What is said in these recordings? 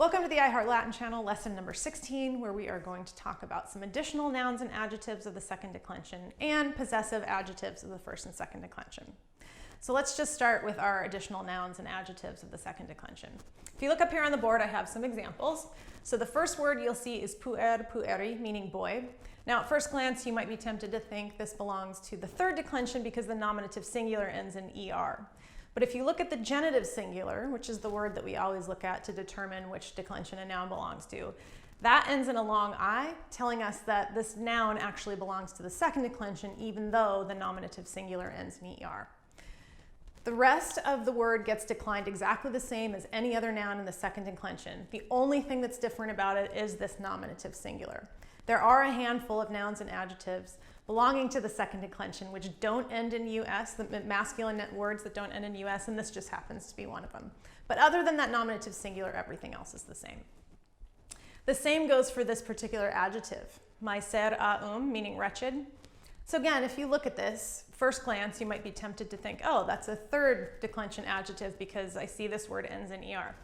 Welcome to the iHeart Latin channel, lesson number 16, where we are going to talk about some additional nouns and adjectives of the second declension and possessive adjectives of the first and second declension. So let's just start with our additional nouns and adjectives of the second declension. If you look up here on the board, I have some examples. So the first word you'll see is puer, pueri, meaning boy. Now at first glance, you might be tempted to think this belongs to the third declension because the nominative singular ends in er. But if you look at the genitive singular, which is the word that we always look at to determine which declension a noun belongs to, that ends in a long I, telling us that this noun actually belongs to the second declension, even though the nominative singular ends in er. The rest of the word gets declined exactly the same as any other noun in the second declension. The only thing that's different about it is this nominative singular. There are a handful of nouns and adjectives belonging to the second declension which don't end in us, the masculine words that don't end in us, and this just happens to be one of them. But other than that nominative singular, everything else is the same. The same goes for this particular adjective, miser aum, meaning wretched. So again, if you look at this, first glance, you might be tempted to think, oh, that's a third declension adjective because I see this word ends in er.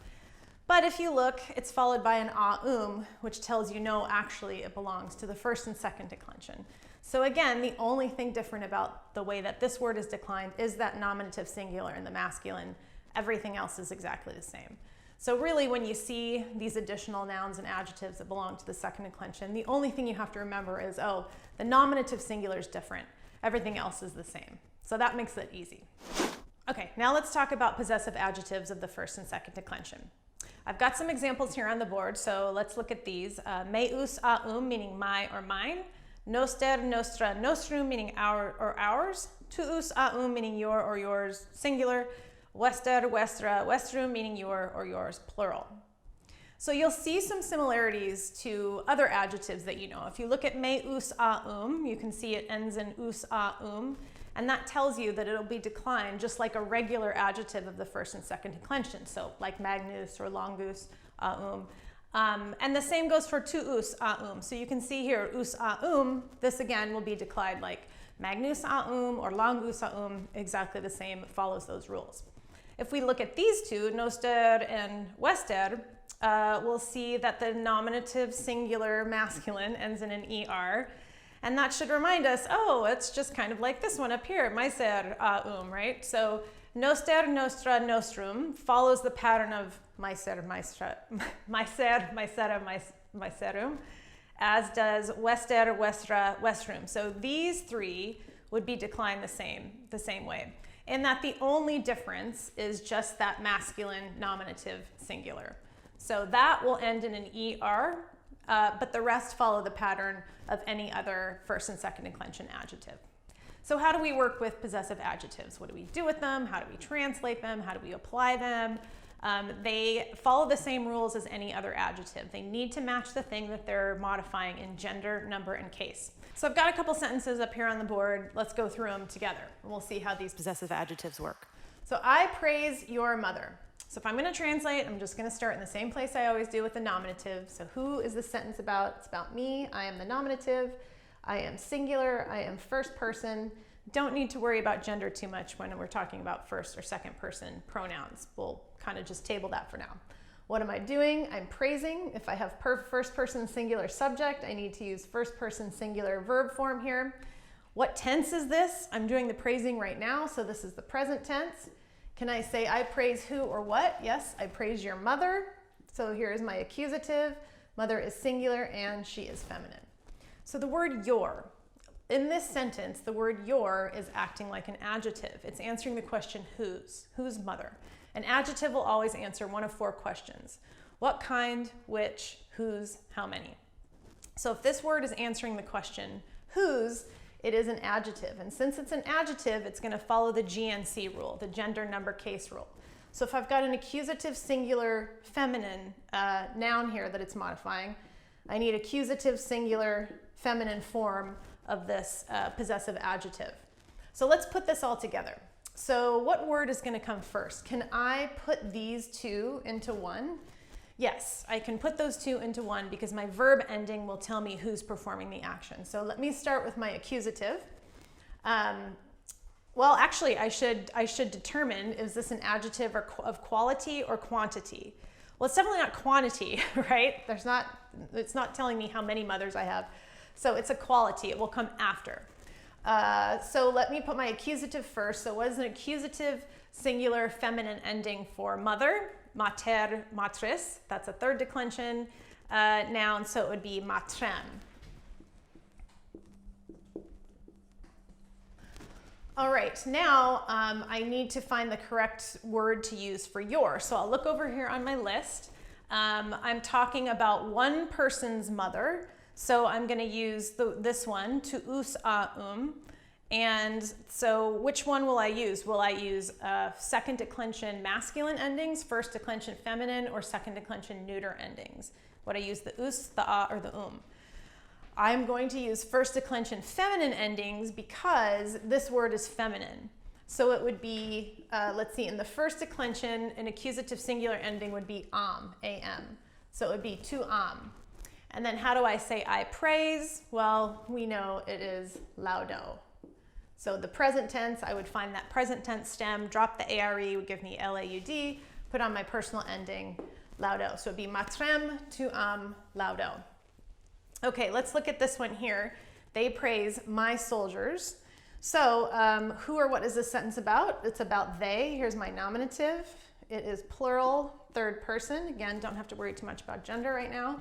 But if you look, it's followed by an aum, which tells you no, actually it belongs to the first and second declension. So again, the only thing different about the way that this word is declined is that nominative singular in the masculine. Everything else is exactly the same. So really, when you see these additional nouns and adjectives that belong to the second declension, the only thing you have to remember is, oh, the nominative singular is different. Everything else is the same. So that makes it easy. Okay, now let's talk about possessive adjectives of the first and second declension. I've got some examples here on the board, so let's look at these. Meus aum, meaning my or mine. Noster, nostra, nostrum, meaning our or ours. Tuus aum, meaning your or yours, singular. Wester, westra, westrum, meaning your or yours, plural. So you'll see some similarities to other adjectives that you know. If you look at meus aum, you can see it ends in us aum, and that tells you that it'll be declined just like a regular adjective of the first and second declension, so like magnus or longus aum. And the same goes for tuus aum. So you can see here, us aum, this again will be declined like magnus aum or longus aum, exactly the same, it follows those rules. If we look at these two, noster and wester, we'll see that the nominative singular masculine ends in an er, and that should remind us, oh, it's just kind of like this one up here, miser aum, right? So noster, nostra, nostrum follows the pattern of miser, misera, miserum, as does wester, westra, westrum. So these three would be declined the same way, in that the only difference is just that masculine nominative singular. So that will end in an er, but the rest follow the pattern of any other first and second declension adjective. So how do we work with possessive adjectives? What do we do with them? How do we translate them? How do we apply them? They follow the same rules as any other adjective. They need to match the thing that they're modifying in gender, number, and case. So I've got a couple sentences up here on the board. Let's go through them together, and we'll see how these possessive adjectives work. So I praise your mother. So if I'm going to translate, I'm just going to start in the same place I always do with the nominative. So who is this sentence about? It's about me. I am the nominative. I am singular. I am first person. Don't need to worry about gender too much when we're talking about first or second person pronouns. We'll kind of just table that for now. What am I doing? I'm praising. If I have first person singular subject, I need to use first person singular verb form here. What tense is this? I'm doing the praising right now, so this is the present tense. Can I say I praise who or what? Yes, I praise your mother. So here is my accusative. Mother is singular and she is feminine. So the word your. In this sentence, the word your is acting like an adjective. It's answering the question whose mother. An adjective will always answer one of four questions. What kind, which, whose, how many. So if this word is answering the question whose, it is an adjective. And since it's an adjective, it's going to follow the GNC rule, the gender, number, case rule. So if I've got an accusative singular feminine noun here that it's modifying, I need accusative singular feminine form of this possessive adjective. So let's put this all together. So what word is going to come first? Can I put these two into one? Yes, I can put those two into one because my verb ending will tell me who's performing the action. So let me start with my accusative. Well, actually, I should determine, is this an adjective of quality or quantity? Well, it's definitely not quantity, right? It's not telling me how many mothers I have. So it's a quality. It will come after. So let me put my accusative first. So what is an accusative singular feminine ending for mother? Mater, matris. That's a third declension noun, so it would be matrem. All right, now I need to find the correct word to use for your. So I'll look over here on my list. I'm talking about one person's mother. So I'm going to use this one, to us a And so which one will I use? Will I use second declension masculine endings, first declension feminine, or second declension neuter endings? Would I use the us, the a, or the I'm going to use first declension feminine endings because this word is feminine. So it would be, let's see, in the first declension, an accusative singular ending would be am. So it would be to And then how do I say I praise? Well, we know it is laudo. So the present tense, I would find that present tense stem, drop the are, would give me laud, put on my personal ending, laudo. So it'd be matrem to laudo. Okay, let's look at this one here. They praise my soldiers. So who or what is this sentence about? It's about they. Here's my nominative. It is plural, third person. Again, don't have to worry too much about gender right now.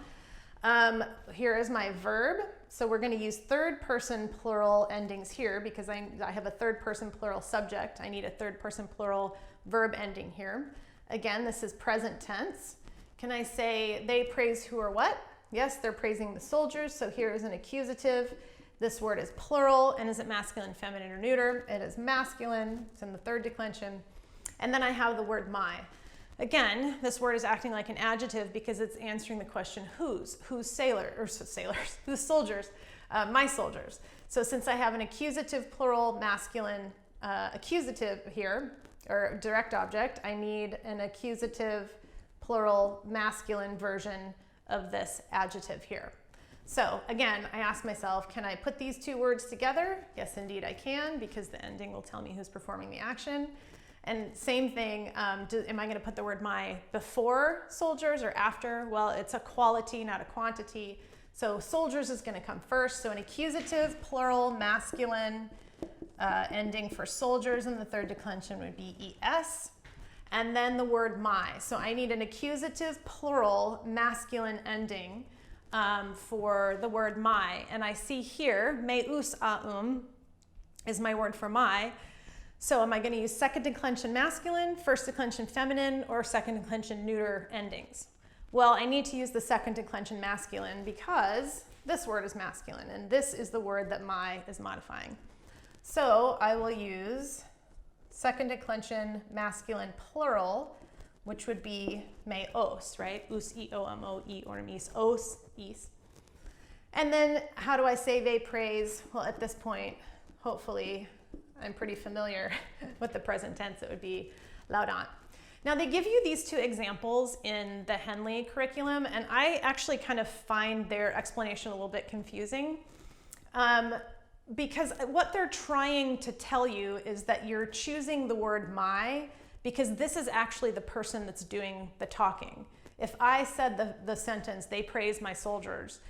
Here is my verb. So we're going to use third person plural endings here because I have a third person plural subject. I need a third person plural verb ending here. Again, this is present tense. Can I say they praise who or what? Yes, they're praising the soldiers. So here is an accusative. This word is plural. And is it masculine, feminine, or neuter? It is masculine. It's in the third declension. And then I have the word my. Again, this word is acting like an adjective because it's answering the question whose whose soldiers, my soldiers. So since I have an accusative plural masculine accusative here, or direct object, I need an accusative plural masculine version of this adjective here. So again, I ask myself, can I put these two words together? Yes, indeed I can, because the ending will tell me who's performing the action. And same thing, am I going to put the word my before soldiers or after? Well, it's a quality, not a quantity. So soldiers is going to come first. So an accusative, plural, masculine ending for soldiers in the third declension would be es. And then the word my. So I need an accusative, plural, masculine ending for the word my. And I see here, me us a is my word for my. So am I going to use second declension masculine, first declension feminine, or second declension neuter endings? Well, I need to use the second declension masculine because this word is masculine, and this is the word that my is modifying. So I will use second declension masculine plural, which would be me os, right? Us, I, o, m, o, I, or mis, os, is. And then how do I say they praise? Well, at this point, hopefully, I'm pretty familiar with the present tense. It would be laudant. Now they give you these two examples in the Henley curriculum, and I actually kind of find their explanation a little bit confusing because what they're trying to tell you is that you're choosing the word my because this is actually the person that's doing the talking. If I said the sentence, they praise my soldiers,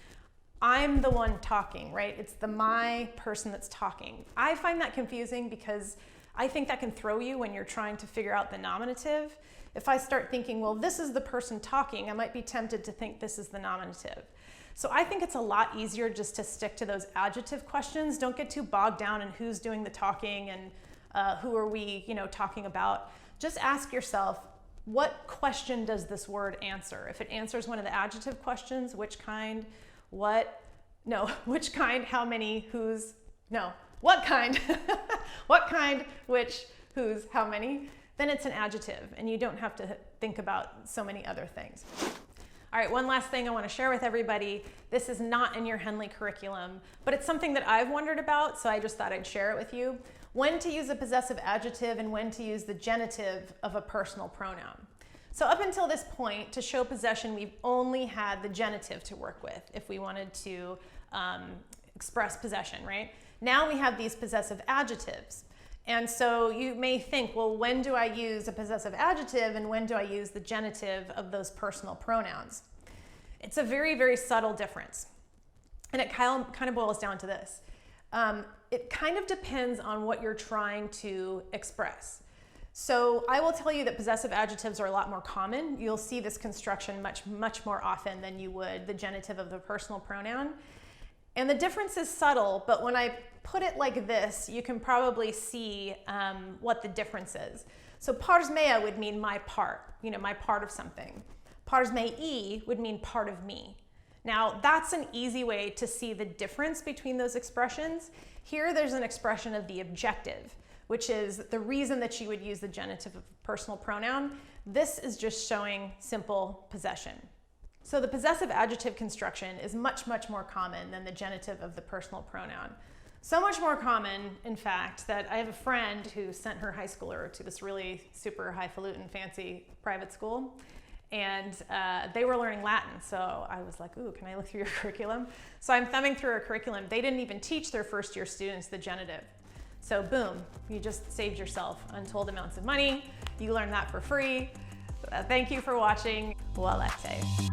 I'm the one talking, right? It's the my person that's talking. I find that confusing because I think that can throw you when you're trying to figure out the nominative. If I start thinking, well, this is the person talking, I might be tempted to think this is the nominative. So I think it's a lot easier just to stick to those adjective questions. Don't get too bogged down in who's doing the talking and who are we, talking about. Just ask yourself, what question does this word answer? If it answers one of the adjective questions, which kind, which kind, how many, whose, what kind, what kind, which, whose, how many, then it's an adjective and you don't have to think about so many other things. All right, one last thing I want to share with everybody. This is not in your Henley curriculum, but it's something that I've wondered about, so I just thought I'd share it with you. When to use a possessive adjective and when to use the genitive of a personal pronoun. So up until this point, to show possession, we've only had the genitive to work with if we wanted to express possession, right? Now we have these possessive adjectives. And so you may think, well, when do I use a possessive adjective and when do I use the genitive of those personal pronouns? It's a very, very subtle difference. And it kind of boils down to this. It kind of depends on what you're trying to express. So I will tell you that possessive adjectives are a lot more common. You'll see this construction much more often than you would the genitive of the personal pronoun. And the difference is subtle, but when I put it like this, you can probably see what the difference is. So pars mea would mean my part, my part of something. Pars mei would mean part of me. Now, that's an easy way to see the difference between those expressions. Here, there's an expression of the objective, which is the reason that you would use the genitive of a personal pronoun. This is just showing simple possession. So the possessive adjective construction is much more common than the genitive of the personal pronoun. So much more common, in fact, that I have a friend who sent her high schooler to this really super highfalutin fancy private school. And they were learning Latin, so I was like, ooh, can I look through your curriculum? So I'm thumbing through her curriculum. They didn't even teach their first year students the genitive. So boom, you just saved yourself untold amounts of money. You learned that for free. Thank you for watching. Walete.